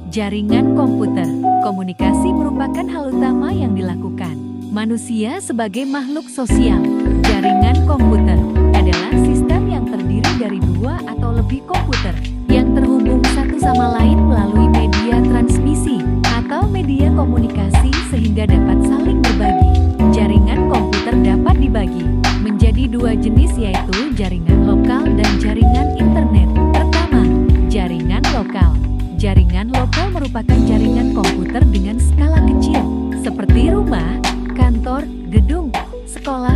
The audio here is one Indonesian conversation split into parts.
Jaringan komputer. Komunikasi merupakan hal utama yang dilakukan manusia sebagai makhluk sosial. Jaringan komputer adalah sistem yang terdiri dari dua atau lebih komputer yang terhubung satu sama lain melalui media transmisi atau media komunikasi sehingga dapat saling berbagi. Jaringan komputer dapat dibagi menjadi dua jenis, yaitu jaringan lokal dan jaringan internet. Pertama, jaringan lokal. Jaringan lokal merupakan jaringan komputer dengan skala kecil, seperti rumah, kantor, gedung, sekolah,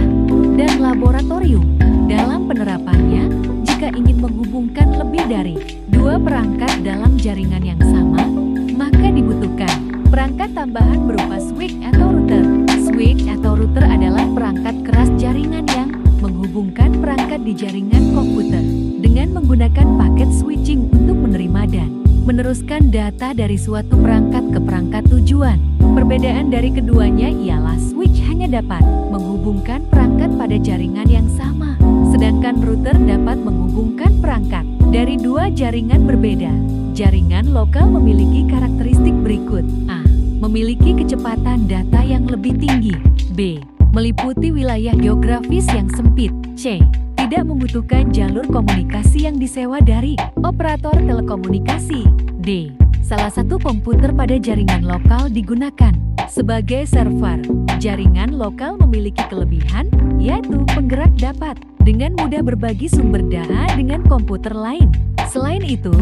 dan laboratorium. Dalam penerapannya, jika ingin menghubungkan lebih dari dua perangkat dalam jaringan yang sama, maka dibutuhkan perangkat tambahan berupa switch atau router. Switch atau router adalah perangkat keras jaringan yang menghubungkan perangkat di jaringan komputer dengan menggunakan paket switching untuk menerima dan meneruskan data dari suatu perangkat ke perangkat tujuan. Perbedaan dari keduanya ialah switch hanya dapat menghubungkan perangkat pada jaringan yang sama, sedangkan router dapat menghubungkan perangkat dari dua jaringan berbeda. Jaringan lokal memiliki karakteristik berikut. A. Memiliki kecepatan data yang lebih tinggi. B. Meliputi wilayah geografis yang sempit. C. Tidak membutuhkan jalur komunikasi yang disewa dari operator telekomunikasi. D. Salah satu komputer pada jaringan lokal digunakan sebagai server. Jaringan lokal memiliki kelebihan, yaitu penggerak dapat dengan mudah berbagi sumber data dengan komputer lain. Selain itu,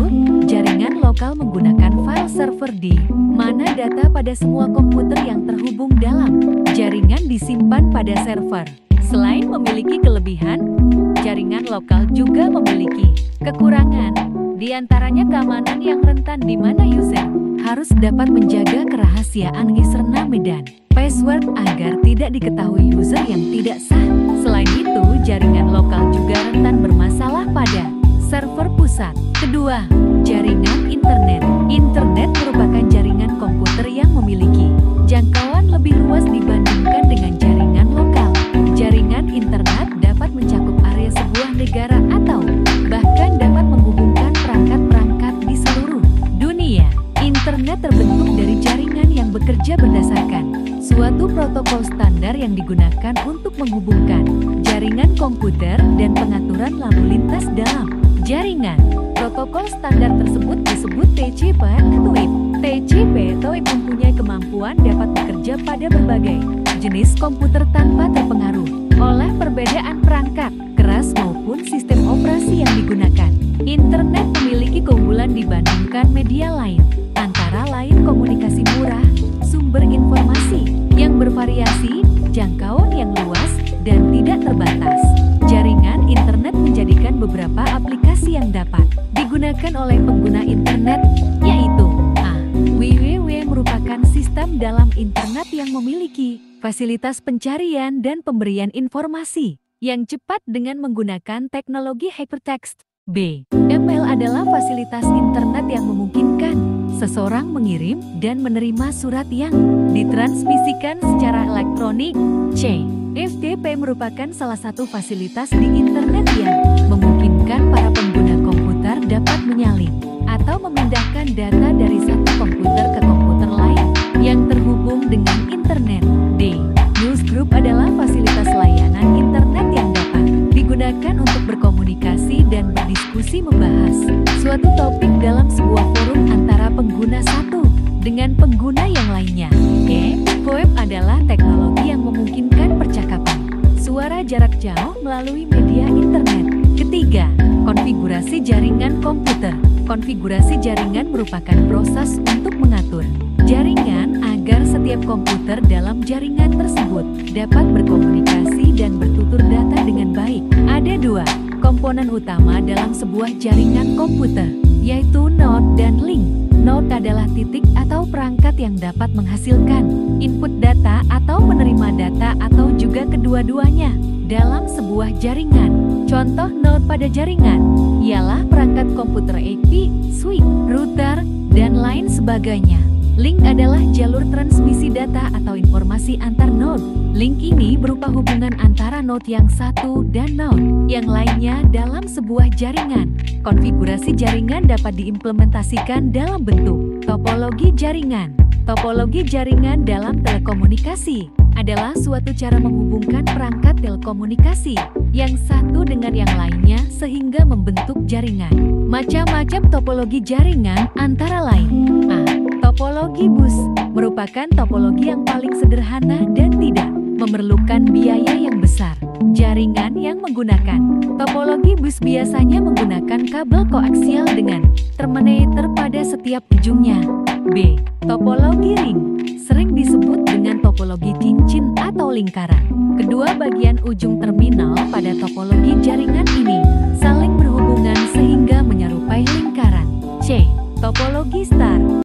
jaringan lokal menggunakan file server di mana data pada semua komputer yang terhubung dalam jaringan disimpan pada server. Selain memiliki kelebihan, jaringan lokal juga memiliki kekurangan, di antaranya keamanan yang rentan di mana user harus dapat menjaga kerahasiaan username dan password agar tidak diketahui user yang tidak sah. Selain itu, jaringan lokal juga rentan bermasalah pada server pusat. Kedua, jaringan internet. Internet merupakan jaringan komputer yang memiliki jangkauan lebih luas dibandingkan dengan jaringan lokal. Jaringan internet dapat mencakup area sebuah negara atau bahkan dapat menghubungkan perangkat-perangkat di seluruh dunia. Internet terbentuk dari jaringan yang bekerja berdasarkan suatu protokol standar yang digunakan untuk menghubungkan jaringan komputer dan pengaturan lalu lintas dalam jaringan. Protokol standar tersebut disebut TCP/IP. TCP/IP mempunyai kemampuan dapat bekerja pada berbagai jenis komputer tanpa terpengaruh oleh perbedaan perangkat keras maupun sistem operasi yang digunakan. Internet memiliki keunggulan dibandingkan media lain, antara lain komunikasi murah, sumber informasi yang bervariasi, jangkauan yang luas, dan tidak terbatas. Jaringan internet menjadikan beberapa aplikasi yang dapat digunakan oleh pengguna internet, yaitu A. www merupakan sistem dalam internet yang memiliki fasilitas pencarian dan pemberian informasi yang cepat dengan menggunakan teknologi hypertext. B. Email adalah fasilitas internet yang memungkinkan seseorang mengirim dan menerima surat yang ditransmisikan secara elektronik. C. FTP merupakan salah satu fasilitas di internet yang memungkinkan para pengguna komputer dapat menyalin atau memindahkan data dari satu komputer ke komputer lain yang terhubung dengan internet. D. Newsgroup adalah fasilitas layanan internet yang dapat digunakan untuk berkomunikasi dan berdiskusi membahas suatu topik dalam sebuah forum antara pengguna satu dengan pengguna yang lainnya. E. VoIP adalah teknologi yang memungkinkan percakapan suara jarak jauh melalui media internet. Ketiga, konfigurasi jaringan komputer. Konfigurasi jaringan merupakan proses untuk mengatur jaringan agar setiap komputer dalam jaringan tersebut dapat berkomunikasi dan bertutur data dengan baik. Ada dua komponen utama dalam sebuah jaringan komputer, yaitu node dan link. Node adalah titik atau perangkat yang dapat menghasilkan input data atau menerima data atau juga kedua-duanya dalam sebuah jaringan. Contoh node pada jaringan ialah perangkat komputer IP, switch, router, dan lain sebagainya. Link adalah jalur transmisi data atau informasi antar node. Link ini berupa hubungan antara node yang satu dan node yang lainnya dalam sebuah jaringan. Konfigurasi jaringan dapat diimplementasikan dalam bentuk topologi jaringan. Topologi jaringan dalam telekomunikasi adalah suatu cara menghubungkan perangkat telekomunikasi yang satu dengan yang lainnya sehingga membentuk jaringan. Macam-macam topologi jaringan antara lain: A. Topologi bus merupakan topologi yang paling sederhana dan tidak memerlukan biaya yang besar. Jaringan yang menggunakan topologi bus biasanya menggunakan kabel koaksial dengan terminator pada setiap ujungnya. B. Topologi ring sering disebut dengan topologi cincin atau lingkaran. Kedua bagian ujung terminal pada topologi jaringan ini saling berhubungan sehingga menyerupai lingkaran. C. Topologi star